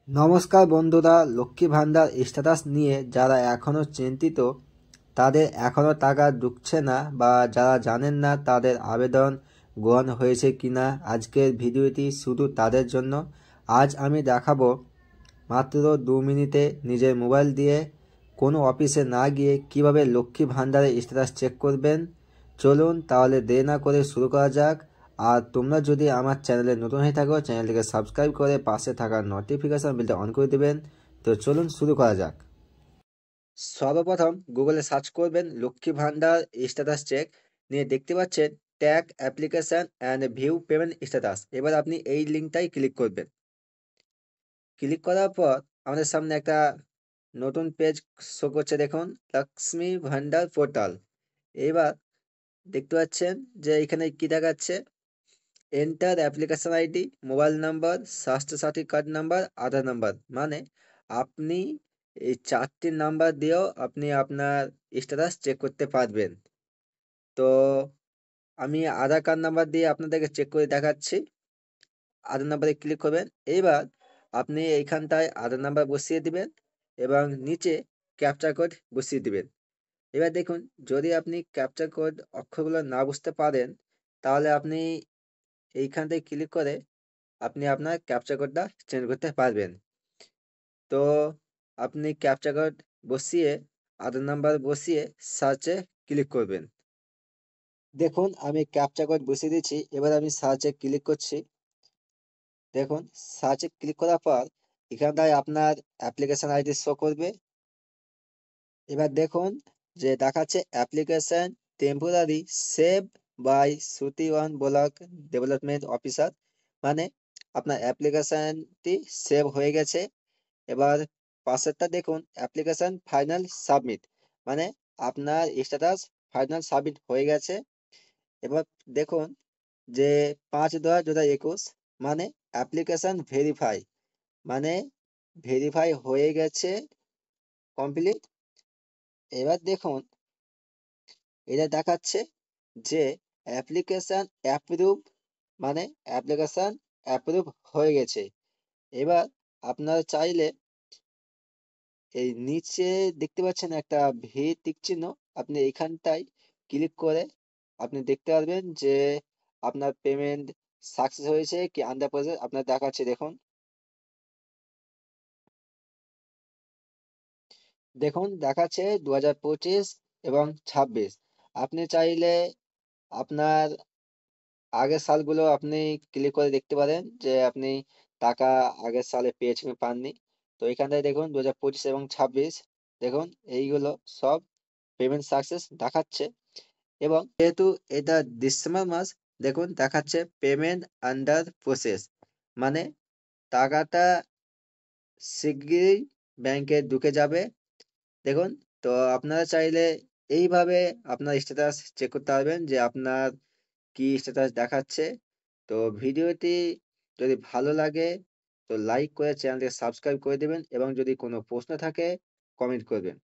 নমস্কার বন্ধুরা, লক্ষ্মী ভান্ডার স্ট্যাটাস নিয়ে যারা এখনও চিন্তিত, তাদের এখনও টাকা ঢুকছে না বা যারা জানেন না তাদের আবেদন গ্রহণ হয়েছে কিনা, আজকের ভিডিওটি শুধু তাদের জন্য। আজ আমি দেখাবো মাত্র 2 মিনিটে নিজের মোবাইল দিয়ে কোনো অফিসে না গিয়ে কিভাবে লক্ষ্মী ভান্ডারের স্ট্যাটাস চেক করবেন। চলুন তাহলে দেরি না করে শুরু করা যাক। আর তোমরা যদি আমার চ্যানেলে নতুন হয়ে থাকো, চ্যানেলটিকে সাবস্ক্রাইব করে পাশে থাকা নোটিফিকেশন বেলটা অন করে দেবেন। তো চলুন শুরু করা যাক। সর্বপ্রথম গুগলে সার্চ করবেন লক্ষ্মী ভান্ডার স্ট্যাটাস চেক নিয়ে, দেখতে পাচ্ছেন tag application and view payment status. এবার আপনি এই লিঙ্কটাই ক্লিক করবেন। ক্লিক করার পর আমাদের সামনে একটা নতুন পেজ শো করছে, দেখুন লক্ষ্মী ভান্ডার পোর্টাল। এবার দেখতে পাচ্ছেন যে এখানে কি দেখাচ্ছে, enter application ID, mobile number, স্বাস্থ্য সাথী কার্ড নাম্বার, আধার নাম্বার। মানে আপনি এই 4টি নাম্বার দিয়েও আপনি আপনার স্ট্যাটাস চেক করতে পারবেন। তো আমি আধার কার্ড নাম্বার দিয়ে আপনাদেরকে চেক করে দেখাচ্ছি। আধার নাম্বারে ক্লিক করবেন। এইবার আপনি এইখানটায় আধার নাম্বার বসিয়ে দিবেন এবং নিচে ক্যাপচা কোড বসিয়ে দিবেন। এবার দেখুন, যদি আপনি ক্যাপচা কোড অক্ষরগুলো না বুঝতে পারেন, তাহলে আপনি এইখান থেকে ক্লিক করে আপনি আপনার ক্যাপচা কোডটা চেঞ্জ করতে পারবেন। তো আপনি ক্যাপচা কোড বসিয়ে আধার নাম্বার বসিয়ে সার্চে ক্লিক করবেন। দেখুন আমি ক্যাপচা কোড বসিয়ে দিচ্ছি। এবার আমি সার্চে ক্লিক করছি। দেখুন সার্চে ক্লিক করার পর এখানটায় আপনার অ্যাপ্লিকেশন আইডি শো করবে। এবার দেখুন যে দেখাচ্ছে application temporary save by Shruti one block development officer. মানে আপনার অ্যাপ্লিকেশনটি সেভ হয়ে গেছে। এবার পাশেরটা দেখুন অ্যাপ্লিকেশন ফাইনাল সাবমিট, মানে আপনার স্ট্যাটাস ফাইনাল সাবমিট হয়ে গেছে। এবার দেখুন যে 5/10/2021, মানে অ্যাপ্লিকেশন ভেরিফাই, মানে ভেরিফাই হয়ে গেছে, কমপ্লিট। এবার দেখুন এটা দেখাচ্ছে যে অ্যাপ্লিকেশন অ্যাপ্রুভ, মানে অ্যাপ্লিকেশন অ্যাপ্রুভ হয়ে গেছে। এবার আপনারা চাইলে এই নিচে দেখতে পাচ্ছেন একটা ভি টিক চিহ্ন, আপনি এইখানটায় ক্লিক করে আপনি দেখতে পারবেন যে আপনার পেমেন্ট সাকসেস হয়েছে কি আন্ডার প্রসেস আপনার দেখাচ্ছে। দেখুন দেখুন দেখাচ্ছে 2025 এবং 26। আপনি চাইলে আপনার আগের সালগুলো আপনি ক্লিক করে দেখতে পারেন যে আপনি টাকা আগের সালে পেয়েছেন কি পাননি। তো এখানটায় দেখুন 2025 এবং 26, দেখুন এইগুলো সব পেমেন্ট সাকসেস দেখাচ্ছে। এবং যেহেতু এটা ডিসেম্বর মাস, দেখুন দেখাচ্ছে পেমেন্ট আন্ডার প্রসেস, মানে টাকাটা শিগগিরই ব্যাংকে ঢুকে যাবে। দেখুন, তো আপনারা চাইলে এইভাবে আপনার স্ট্যাটাস চেক করতে পারবেন যে আপনার কি স্ট্যাটাস দেখাচ্ছে। তো ভিডিওটি যদি ভালো লাগে তো লাইক করে চ্যানেলটি সাবস্ক্রাইব করে দেবেন এবং যদি কোনো প্রশ্ন থাকে কমেন্ট করবেন।